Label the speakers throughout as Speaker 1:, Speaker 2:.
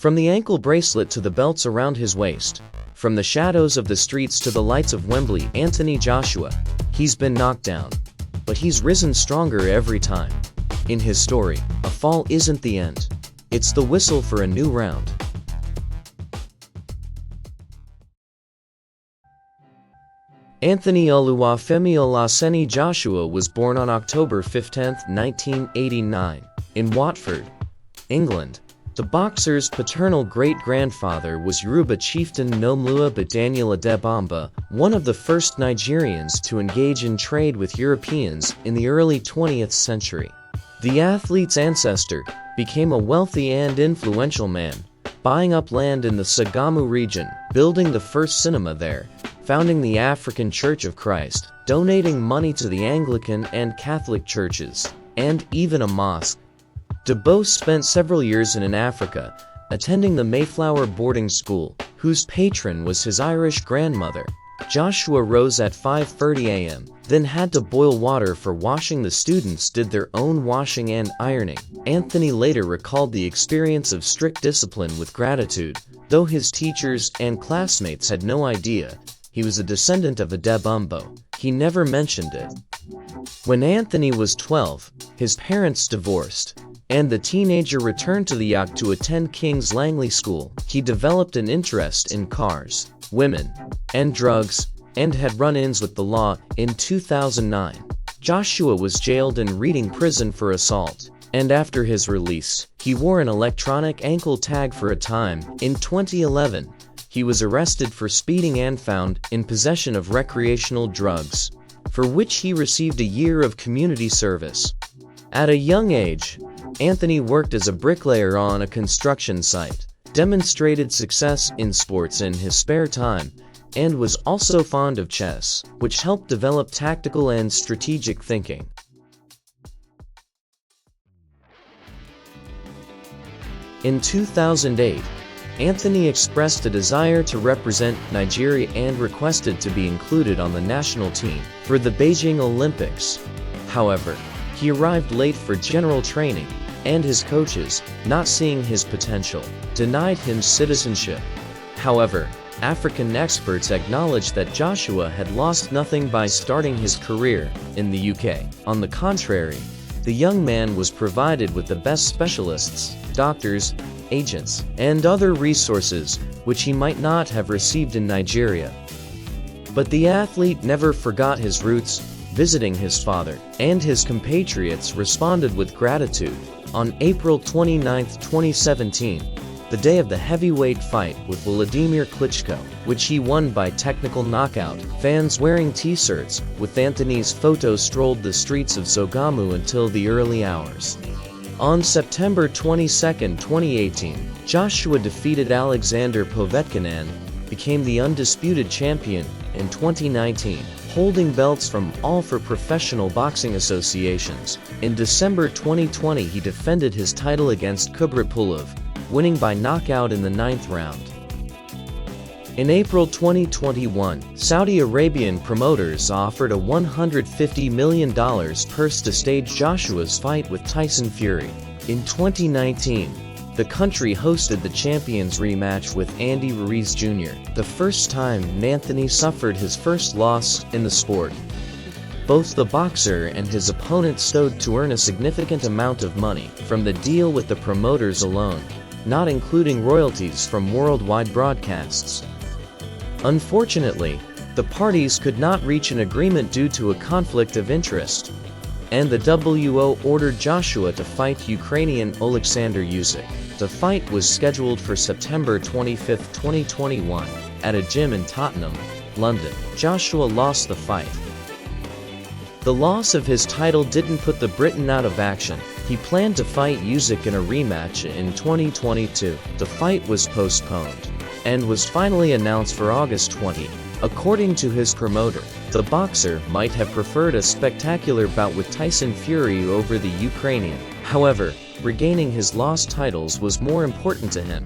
Speaker 1: From the ankle bracelet to the belts around his waist, from the shadows of the streets to the lights of Wembley, Anthony Joshua, he's been knocked down. But he's risen stronger every time. In his story, a fall isn't the end. It's the whistle for a new round. Anthony Oluwafemi Olaseni Joshua was born on October 15, 1989, in Watford, England. The boxer's paternal great-grandfather was Yoruba chieftain Nomlua Daniel Adebamba, one of the first Nigerians to engage in trade with Europeans in the early 20th century. The athlete's ancestor became a wealthy and influential man, buying up land in the Sagamu region, building the first cinema there, founding the African Church of Christ, donating money to the Anglican and Catholic churches, and even a mosque. Debo spent several years in Africa, attending the Mayflower boarding school, whose patron was his Irish grandmother. Joshua rose at 5:30 a.m., then had to boil water for washing. The students did their own washing and ironing. Anthony later recalled the experience of strict discipline with gratitude, though his teachers and classmates had no idea he was a descendant of Adebumbo. He never mentioned it. When Anthony was 12, his parents divorced, and the teenager returned to the Yacht to attend King's Langley School. He developed an interest in cars, women, and drugs, and had run-ins with the law. In 2009, Joshua was jailed in Reading Prison for assault, and after his release, he wore an electronic ankle tag for a time. In 2011, he was arrested for speeding and found in possession of recreational drugs, for which he received a year of community service. At a young age, Anthony worked as a bricklayer on a construction site, demonstrated success in sports in his spare time, and was also fond of chess, which helped develop tactical and strategic thinking. In 2008, Anthony expressed a desire to represent Nigeria and requested to be included on the national team for the Beijing Olympics. However, he arrived late for general training, and his coaches, not seeing his potential, denied him citizenship. However, African experts acknowledged that Joshua had lost nothing by starting his career in the UK. On the contrary, the young man was provided with the best specialists, doctors, agents, and other resources which he might not have received in Nigeria. But the athlete never forgot his roots. Visiting his father and his compatriots responded with gratitude. On April 29, 2017, the day of the heavyweight fight with Wladimir Klitschko, which he won by technical knockout, fans wearing t-shirts with Anthony's photo strolled the streets of Sagamu until the early hours. On September 22, 2018, Joshua defeated Alexander Povetkin and became the undisputed champion in 2019. Holding belts from all four professional boxing associations. In December 2020, he defended his title against Kubrapulov, winning by knockout in the 9th round. In April 2021, Saudi Arabian promoters offered a $150 million purse to stage Joshua's fight with Tyson Fury. In 2019, the country hosted the champions rematch with Andy Ruiz Jr., the first time Anthony suffered his first loss in the sport. Both the boxer and his opponent stood to earn a significant amount of money from the deal with the promoters alone, not including royalties from worldwide broadcasts. Unfortunately, the parties could not reach an agreement due to a conflict of interest, and the WO ordered Joshua to fight Ukrainian Oleksandr Usyk. The fight was scheduled for September 25, 2021, at a gym in Tottenham, London. Joshua lost the fight. The loss of his title didn't put the Briton out of action. He planned to fight Usyk in a rematch in 2022. The fight was postponed, and was finally announced for August 20. According to his promoter, the boxer might have preferred a spectacular bout with Tyson Fury over the Ukrainian. However, regaining his lost titles was more important to him.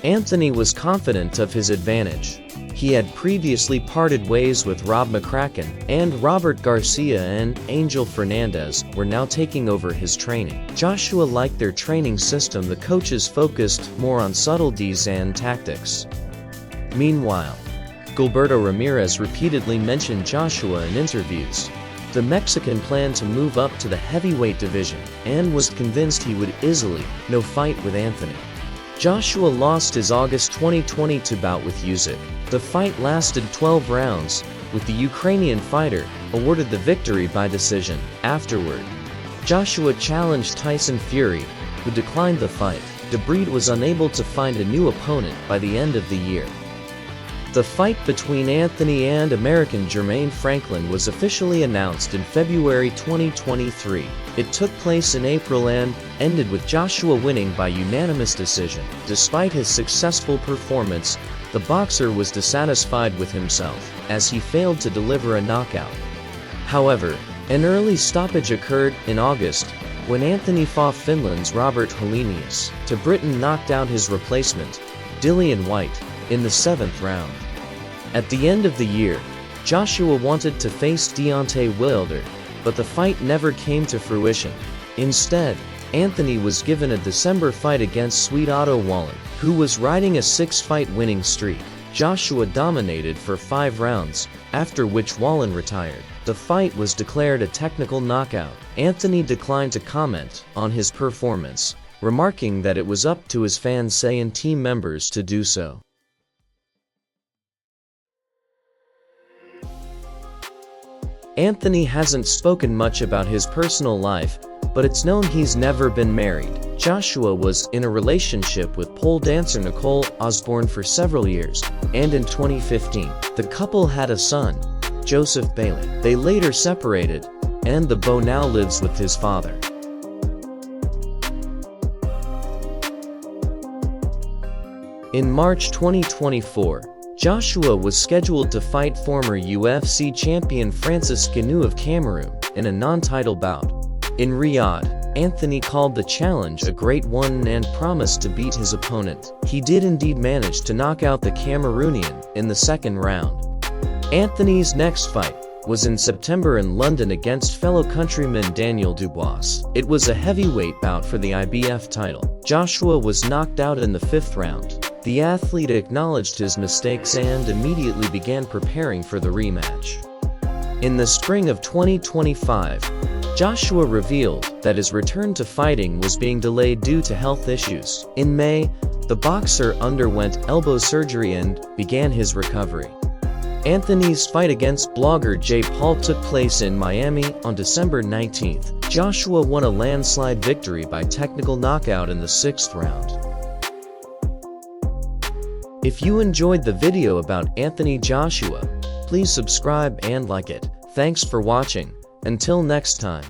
Speaker 1: Anthony was confident of his advantage. He had previously parted ways with Rob McCracken, and Robert Garcia and Angel Fernandez were now taking over his training. Joshua liked their training system. The coaches focused more on subtleties and tactics. Meanwhile, Gilberto Ramirez repeatedly mentioned Joshua in interviews. The Mexican planned to move up to the heavyweight division and was convinced he would easily no fight with Anthony. Joshua lost his August 2022 bout with Usyk. The fight lasted 12 rounds, with the Ukrainian fighter awarded the victory by decision. Afterward, Joshua challenged Tyson Fury, who declined the fight. DeBreed was unable to find a new opponent by the end of the year. The fight between Anthony and American Jermaine Franklin was officially announced in February 2023. It took place in April and ended with Joshua winning by unanimous decision. Despite his successful performance, the boxer was dissatisfied with himself, as he failed to deliver a knockout. However, an early stoppage occurred in August, when Anthony fought Finland's Robert Helenius. To Britain knocked out his replacement, Dillian Whyte, in the 7th round. At the end of the year, Joshua wanted to face Deontay Wilder, but the fight never came to fruition. Instead, Anthony was given a December fight against Sweet Otto Wallin, who was riding a 6-fight winning streak. Joshua dominated for 5 rounds, after which Wallin retired. The fight was declared a technical knockout. Anthony declined to comment on his performance, remarking that it was up to his fans and team members to do so. Anthony hasn't spoken much about his personal life, but it's known he's never been married. Joshua was in a relationship with pole dancer Nicole Osborne for several years, and in 2015, the couple had a son, Joseph Bailey. They later separated, and the beau now lives with his father. In March 2024, Joshua was scheduled to fight former UFC champion Francis Ngannou of Cameroon in a non-title bout. In Riyadh, Anthony called the challenge a great one and promised to beat his opponent. He did indeed manage to knock out the Cameroonian in the 2nd round. Anthony's next fight was in September in London against fellow countryman Daniel Dubois. It was a heavyweight bout for the IBF title. Joshua was knocked out in the 5th round. The athlete acknowledged his mistakes and immediately began preparing for the rematch. In the spring of 2025, Joshua revealed that his return to fighting was being delayed due to health issues. In May, the boxer underwent elbow surgery and began his recovery. Anthony's fight against blogger Jay Paul took place in Miami on December 19th. Joshua won a landslide victory by technical knockout in the 6th round. If you enjoyed the video about Anthony Joshua, please subscribe and like it. Thanks for watching. Until next time.